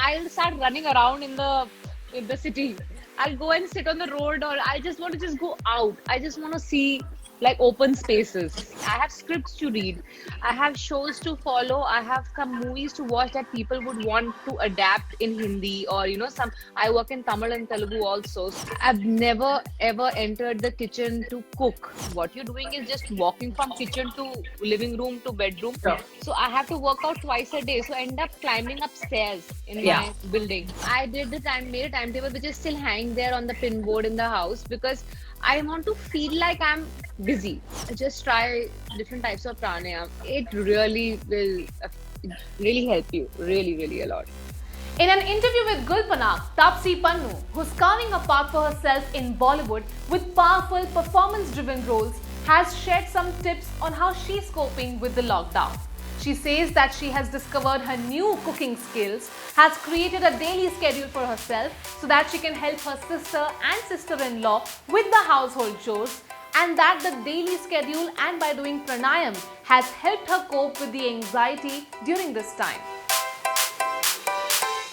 I'll start running around in the city. I'll go and sit on the road, or I just want to just go out. I just want to see like open spaces. I have scripts to read. I have shows to follow. I have some movies to watch that people would want to adapt in Hindi, or some. I work in Tamil and Telugu also. So I've never ever entered the kitchen to cook. What you're doing is just walking from kitchen to living room to bedroom. Sure. So I have to work out twice a day. So I end up climbing upstairs in Yeah. my building. I made a timetable which is still hanging there on the pin board in the house, because I want to feel like I'm busy. I just try different types of pranayam. It really will really help you, really a lot. In an interview with Gulpanag, Taapsee Pannu, who's carving a path for herself in Bollywood with powerful performance-driven roles, has shared some tips on how she's coping with the lockdown. She says that she has discovered her new cooking skills, has created a daily schedule for herself so that she can help her sister and sister-in-law with the household chores, and that the daily schedule and by doing pranayam has helped her cope with the anxiety during this time.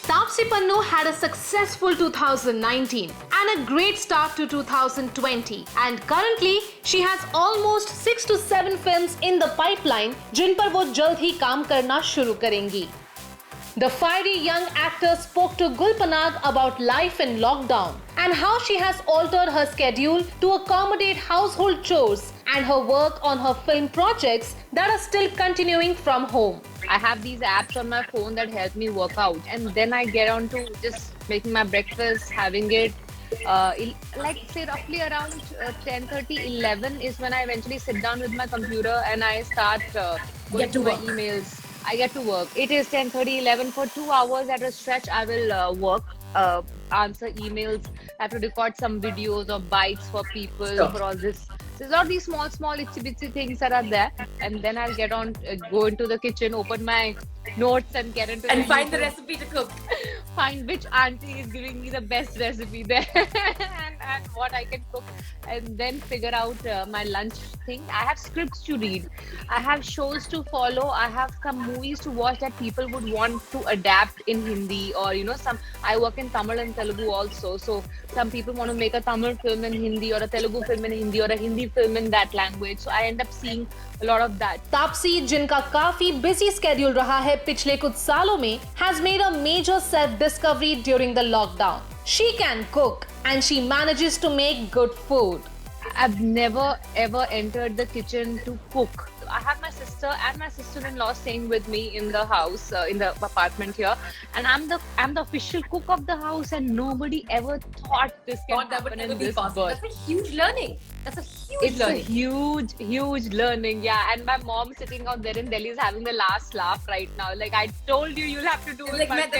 Taapsee Pannu had a successful 2019 and a great start to 2020, and currently she has almost 6 to 7 films in the pipeline जिन पर वो जल्द ही काम करना शुरू करेंगी. The fiery young actor spoke to Gulpanag about life in lockdown and how she has altered her schedule to accommodate household chores and her work on her film projects that are still continuing from home. I have these apps on my phone that help me work out, and then I get on to just making my breakfast, having it. Like say roughly around 10:30, 11 is when I eventually sit down with my computer and I start going to my emails. I get to work. It is 10:30, 11 for 2 hours at a stretch. I will work, answer emails. I have to record some videos or bites for people for all this. So there's all these small itsy bitsy things that are there, and then I'll get on, go into the kitchen, open my notes, and get into And find the recipe to cook. Find which auntie is giving me the best recipe there and what I can cook, and then figure out my lunch thing. I have scripts to read. I have shows to follow. I have some movies to watch that people would want to adapt in Hindi, or some. I work in Tamil and Telugu also, so some people want to make a Tamil film in Hindi, or a Telugu film in Hindi, or a Hindi film in that language. So I end up seeing a lot of that. Taapsee, जिनका काफी busy schedule रहा है पिछले कुछ सालों में, has made a major self-discovery during the lockdown. She can cook and she manages to make good food. I've never ever entered the kitchen to cook. I have my sister and my sister-in-law staying with me in the house, in the apartment here, and I'm the official cook of the house, and nobody ever thought this can happen in this birth. That's a huge learning. It's a huge learning, yeah. And my mom sitting out there in Delhi is having the last laugh right now. Like, I told you, you'll have to do it. Like,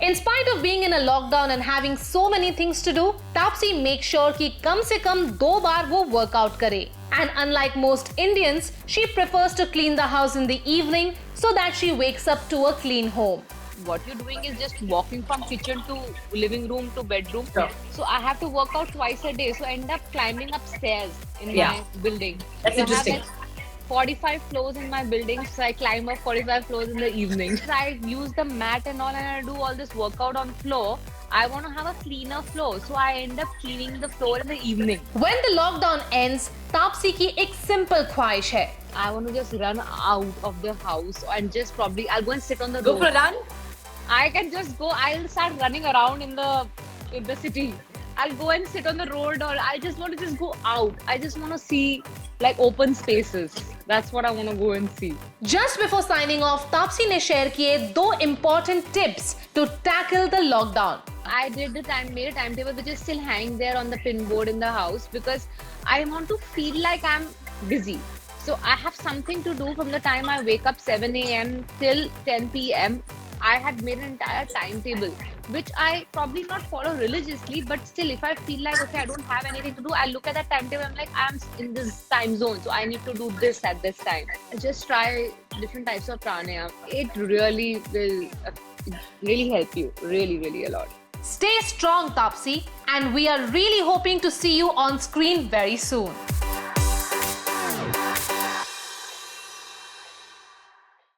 In spite of being in a lockdown and having so many things to do, Taapsee makes sure कि कम से कम 2 बार वो workout करे. And unlike most Indians, she prefers to clean the house in the evening so that she wakes up to a clean home. What you're doing is just walking from kitchen to living room to bedroom. Sure. So I have to work out twice a day. So I end up climbing upstairs in my building. That's so interesting. I have like 45 floors in my building. So I climb up 45 floors in the evening. So I use the mat and all, and I do all this workout on floor. I want to have a cleaner floor. So I end up cleaning the floor in the evening. When the lockdown ends, Taapsee की एक simple ख्वाहिश है. I want to just run out of the house and just probably I'll go and sit on the go road. for a run. I can just go. I'll start running around in the city. I'll go and sit on the road, or I just want to just go out. I just want to see like open spaces. That's what I want to go and see. Just before signing off, Taapsee ने share किए 2 important tips to tackle the lockdown. I made a timetable which is still hanging there on the pin board in the house, because I want to feel like I'm busy. So I have something to do from the time I wake up 7 a.m. till 10 p.m. I had made an entire timetable, which I probably not follow religiously, but still, if I feel like, okay, I don't have anything to do, I look at that timetable, I'm like, I'm in this time zone, so I need to do this at this time. I just try different types of pranayam. It really will really help you, really a lot. Stay strong, Taapsee, and we are really hoping to see you on screen very soon.